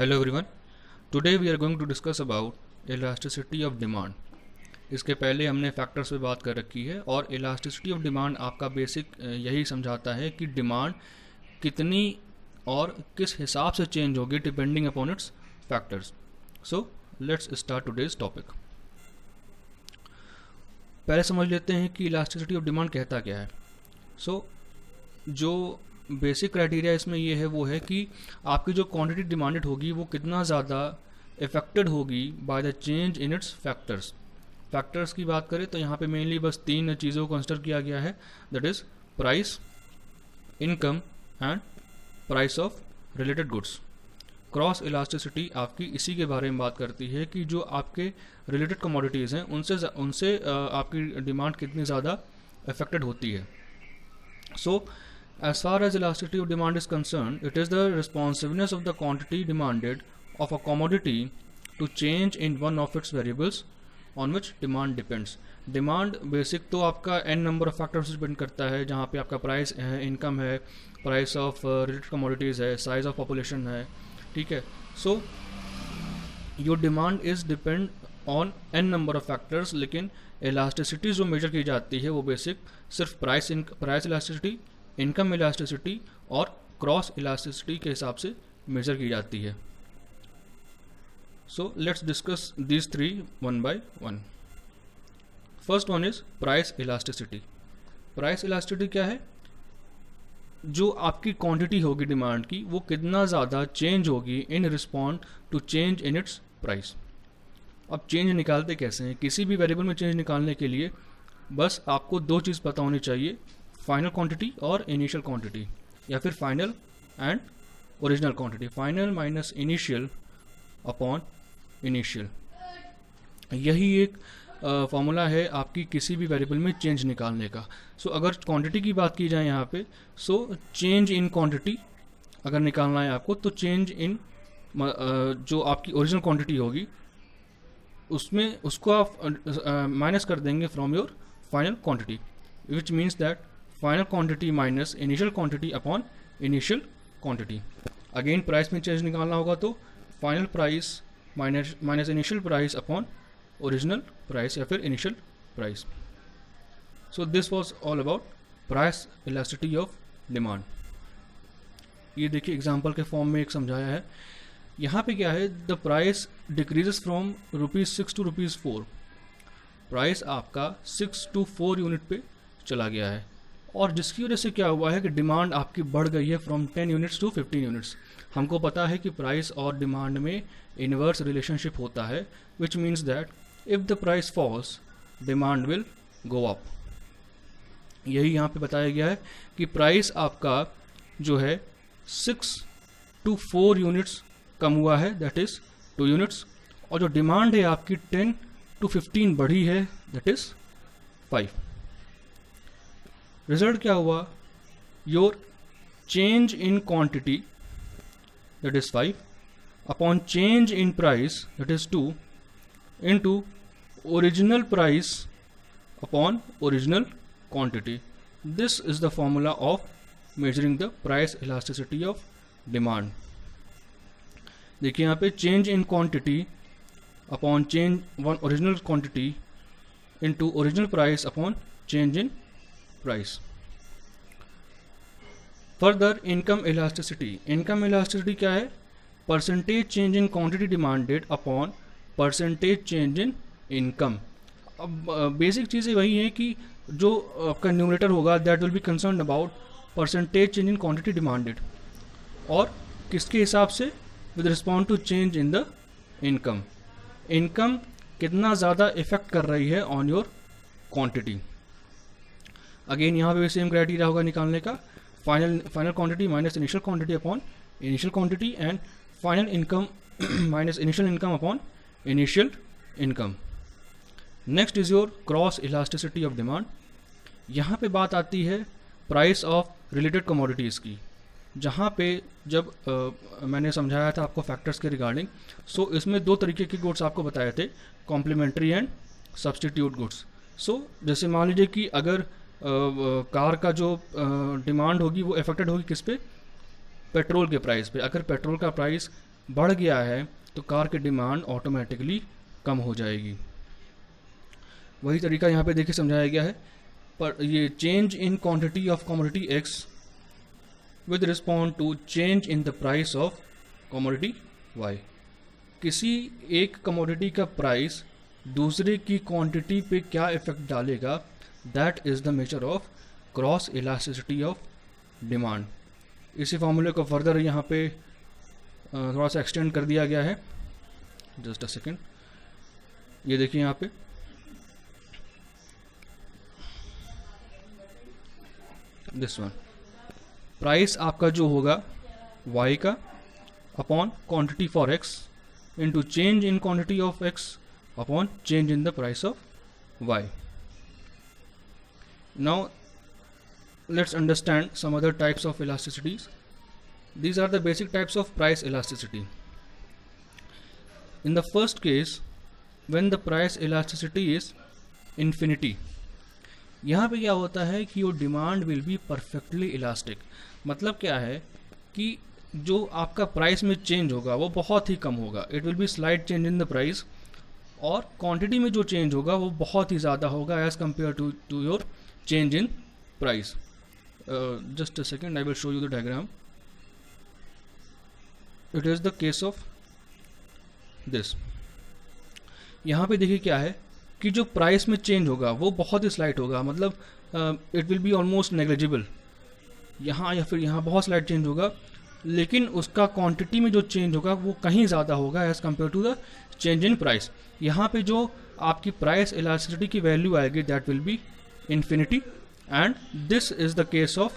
Hello everyone. Today we are going to discuss about elasticity of demand. इसके पहले हमने factors पे बात कर रखी है और elasticity of demand आपका बेसिक यही समझाता है कि डिमांड कितनी और किस हिसाब से चेंज होगी depending upon its factors. So let's start today's topic. पहले समझ लेते हैं कि इलास्टिसिटी ऑफ डिमांड कहता क्या है. सो जो बेसिक क्राइटेरिया इसमें ये है वो है कि आपकी जो क्वांटिटी डिमांडेड होगी वो कितना ज़्यादा इफेक्टेड होगी by the change in it's factors. Factors की बात करें तो यहाँ पे मेनली बस 3 चीज़ों को कंसिडर किया गया है, that is price, income and price of related goods. Cross elasticity आपकी इसी के बारे में बात करती है कि जो आपके रिलेटेड कमोडिटीज़ हैं उनसे आपकी डिमांड कितनी ज़्यादा अफेक्टेड होती है. सो as far as elasticity of demand is concerned, it is the responsiveness of the quantity demanded of a commodity to change in one of its variables on which demand depends. Demand basic तो आपका n number of factors से depend करता है, जहाँ पे आपका price है, income है, प्राइस ऑफ रिलेटेड कमोडिटीज़ है, साइज ऑफ पॉपुलेशन है, ठीक है. So your demand is depend on n number of factors, लेकिन इलास्टिसिटी जो मेजर की जाती है वो बेसिक सिर्फ प्राइस इलास्टिसिटी, इनकम इलास्टिसिटी और क्रॉस इलास्टिसिटी के हिसाब से मेजर की जाती है. So let's discuss these 3 one by one. First one is price elasticity. Price elasticity क्या है? जो आपकी क्वांटिटी होगी डिमांड की वो कितना ज़्यादा चेंज होगी in respond to change in its price. अब चेंज निकालते कैसे हैं? किसी भी वेरिएबल में चेंज निकालने के लिए बस आपको 2 चीज़ पता होनी चाहिए, फाइनल क्वांटिटी और इनिशियल क्वांटिटी, या फिर final and original quantity, final minus initial upon initial. यही एक फॉर्मूला है आपकी किसी भी वेरिएबल में चेंज निकालने का. सो अगर क्वांटिटी की बात की जाए यहाँ पे, सो चेंज इन क्वांटिटी अगर निकालना है आपको तो चेंज इन जो आपकी ओरिजिनल क्वांटिटी होगी उसमें उसको आप माइनस कर देंगे from your final quantity, which means that final quantity minus initial quantity upon initial quantity. Again price में चेंज निकालना होगा तो final price minus initial price upon original price या फिर initial price. So this was all about price elasticity of demand. ये देखिए example के form में एक समझाया है. यहाँ पे क्या है, the price decreases from ₹6 to ₹4. Price आपका 6 to 4 यूनिट पे चला गया है और जिसकी वजह से क्या हुआ है कि डिमांड आपकी बढ़ गई है फ्रॉम 10 यूनिट्स टू 15 यूनिट्स. हमको पता है कि प्राइस और डिमांड में इनवर्स रिलेशनशिप होता है, which means that if the price falls demand will go up. यही यहाँ पे बताया गया है कि प्राइस आपका जो है 6 to 4 यूनिट्स कम हुआ है, दैट इज 2 यूनिट्स, और जो डिमांड है आपकी 10 to 15 बढ़ी है, दैट इज 5. रिजल्ट क्या हुआ? Your change in quantity that is 5 upon change in price that is 2 into original price upon original quantity. This is the formula of measuring the price elasticity of demand. देखिए यहाँ पे change in quantity upon change one original quantity into original price upon change in price. Further, income elasticity. Income elasticity क्या है? Percentage change in quantity demanded upon percentage change in income. अब basic चीज़ें वही है कि जो आपका numerator होगा that will be concerned about percentage change in quantity demanded, और किसके हिसाब से? with respond to change in the income. Income कितना ज़्यादा इफेक्ट कर रही है on your quantity. अगेन यहाँ पे भी सेम क्राइटेरिया होगा निकालने का, final quantity minus initial quantity upon initial quantity and final income minus initial income upon initial income. Next is your cross elasticity of demand. यहाँ पे बात आती है प्राइस ऑफ रिलेटेड कमोडिटीज़ की, जहाँ पे जब मैंने समझाया था आपको फैक्टर्स के रिगार्डिंग. सो इसमें 2 तरीके के गुड्स आपको बताए थे, कॉम्प्लीमेंट्री एंड सब्सटीट्यूट गुड्स. सो जैसे मान लीजिए कि अगर कार का जो डिमांड होगी वो अफेक्टेड होगी किस पे? पेट्रोल के प्राइस पे. अगर पेट्रोल का प्राइस बढ़ गया है तो कार की डिमांड ऑटोमेटिकली कम हो जाएगी। वही तरीका यहाँ पे देखिए समझाया गया है, पर ये change in quantity of commodity X with respond to change in the price of commodity Y. किसी एक कमोडिटी का प्राइस दूसरे की क्वांटिटी पे क्या इफेक्ट डालेगा, that is the measure of cross elasticity of demand. इसी फॉर्मूले को फर्दर यहाँ पे थोड़ा सा एक्सटेंड कर दिया गया है। जस्ट अ सेकेंड, ये देखिए यहाँ पे दिस वन, प्राइस आपका जो होगा y का upon quantity for x into change in quantity of x upon change in the price of y। Now let's understand some other types of elasticities. These are the basic types of price elasticity. In the first case, when the price elasticity is infinity, यहाँ पे क्या होता है कि वो demand will be perfectly elastic. मतलब क्या है कि जो आपका प्राइस में चेंज होगा वो बहुत ही कम होगा, it will be slight change in the price, और क्वांटिटी में जो चेंज होगा वो बहुत ही ज़्यादा होगा as compare to your change in price. Just a second, I will show you the diagram. It is the case of this. यहाँ पे देखिए क्या है कि जो प्राइस में चेंज होगा वो बहुत ही स्लाइट होगा, मतलब it will be almost negligible. यहाँ या फिर यहाँ बहुत स्लाइट चेंज होगा, लेकिन उसका क्वांटिटी में जो चेंज होगा वो कहीं ज़्यादा होगा as compare to the change in price. यहाँ पे जो आपकी प्राइस इलास्टिसिटी की वैल्यू आएगी that will be infinity, and this is the case of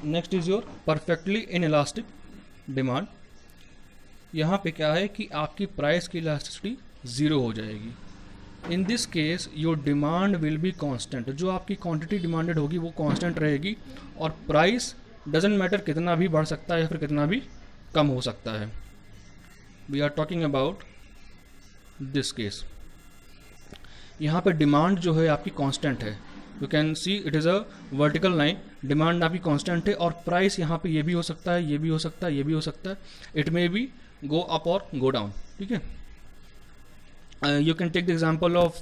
next is your perfectly inelastic demand। यहाँ पे क्या है कि आपकी प्राइस की इलास्टिसिटी ज़ीरो हो जाएगी। In this case your demand will be constant, जो आपकी क्वांटिटी डिमांडेड होगी वो कांस्टेंट रहेगी, और प्राइस डजेंट मैटर कितना भी बढ़ सकता है या फिर कितना भी कम हो सकता है। We are talking about this case. यहाँ पे डिमांड जो है आपकी कांस्टेंट है, you can see it is a vertical line, demand आपकी कांस्टेंट है, और प्राइस यहाँ पे ये भी हो सकता है, ये भी हो सकता है, ये भी हो सकता है, it may be go up और गो डाउन। ठीक है, you can take the example of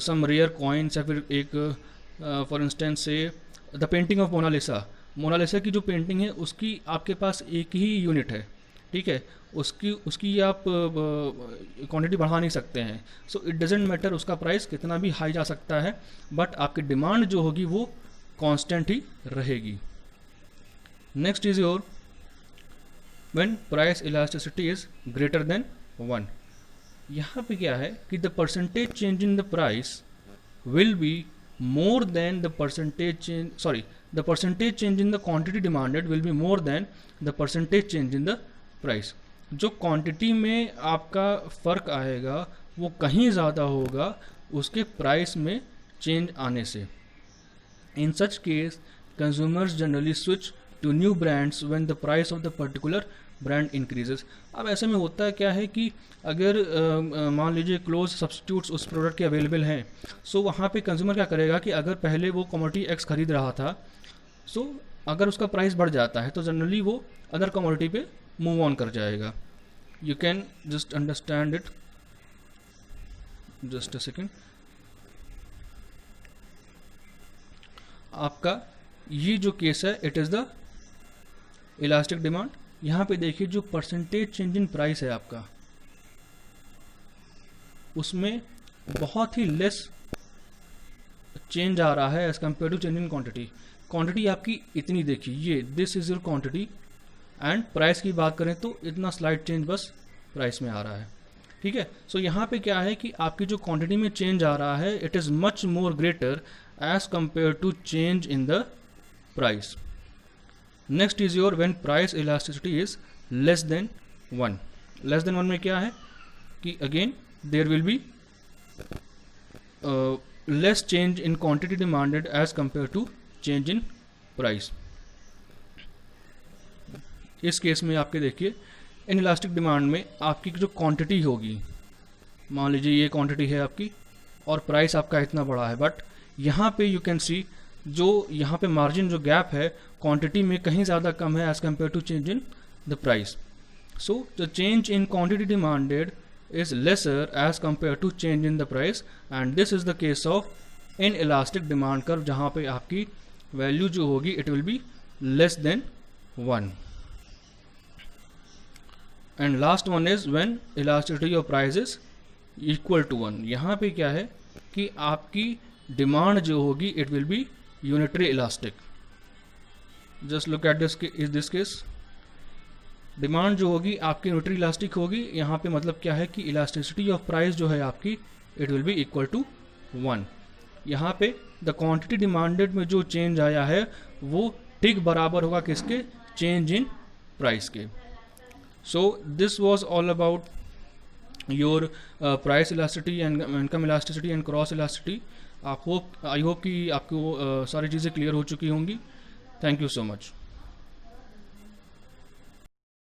some rare coins, या फिर एक फॉर इंस्टेंस से द पेंटिंग ऑफ मोनालिसा की जो पेंटिंग है उसकी आपके पास एक ही यूनिट है, ठीक है, उसकी आप क्वांटिटी बढ़ा नहीं सकते हैं। सो इट डजेंट मैटर उसका प्राइस कितना भी हाई जा सकता है, बट आपकी डिमांड जो होगी वो कांस्टेंट ही रहेगी। Next is your when price elasticity is greater than 1। यहाँ पे क्या है कि the percentage change in the price will be more than the percentage change, sorry, the percentage change in the quantity demanded will be more than the percentage change in the price। जो quantity में आपका फ़र्क आएगा वो कहीं ज़्यादा होगा उसके प्राइस में चेंज आने से। In such case consumers generally switch to new brands when the price of the particular brand increases. अब ऐसे में होता है क्या है कि अगर मान लीजिए क्लोज सब्स्टिट्यूट्स उस प्रोडक्ट के अवेलेबल हैं, सो वहाँ पे कंज्यूमर क्या करेगा कि अगर पहले वो कमोडिटी एक्स खरीद रहा था, सो अगर उसका प्राइस बढ़ जाता है तो जनरली वो अदर कमोडिटी पे मूव ऑन कर जाएगा। You can just understand it, just a second. आपका ये जो केस है it is the elastic demand. यहाँ पे देखिए जो परसेंटेज चेंज इन प्राइस है आपका, उसमें बहुत ही लेस चेंज आ रहा है as compare to change in quantity. Quantity आपकी इतनी देखिए, ये this is your quantity, and price की बात करें तो इतना स्लाइड चेंज बस प्राइस में आ रहा है। ठीक है, सो यहाँ पे क्या है कि आपकी जो क्वांटिटी में चेंज आ रहा है it is much more greater as compare to change in the price. Next is your when price elasticity is less than 1। Less than 1 में क्या है कि again there will be less change in quantity demanded as compare to change in price. इस case में आपके देखिए in elastic demand में आपकी जो क्वांटिटी होगी, मान लीजिए ये क्वांटिटी है आपकी और प्राइस आपका इतना बड़ा है, बट यहाँ पे यू कैन सी जो यहाँ पे मार्जिन जो गैप है क्वांटिटी में कहीं ज़्यादा कम है as compare to change in the price. So the change in quantity demanded is lesser as compared to change in the price, and this is the case of inelastic demand curve जहाँ पे आपकी value जो होगी it will be less than 1. And last one is when elasticity of price is equal to 1. यहाँ पे क्या है कि आपकी डिमांड जो होगी it will be unitary elastic. Just look at this case. Demand जो होगी आपकी न्यूट्री इलास्टिक होगी. यहाँ पे मतलब क्या है कि इलास्टिसिटी ऑफ प्राइस जो है आपकी it will be equal to 1. यहाँ पे द क्वांटिटी डिमांडेड में जो चेंज आया है वो ठीक बराबर होगा किसके, चेंज इन प्राइस के. So this was all about your price elasticity and income elasticity and cross elasticity. I hope कि आपको सारी चीज़ें क्लियर हो चुकी होंगी. Thank you so much.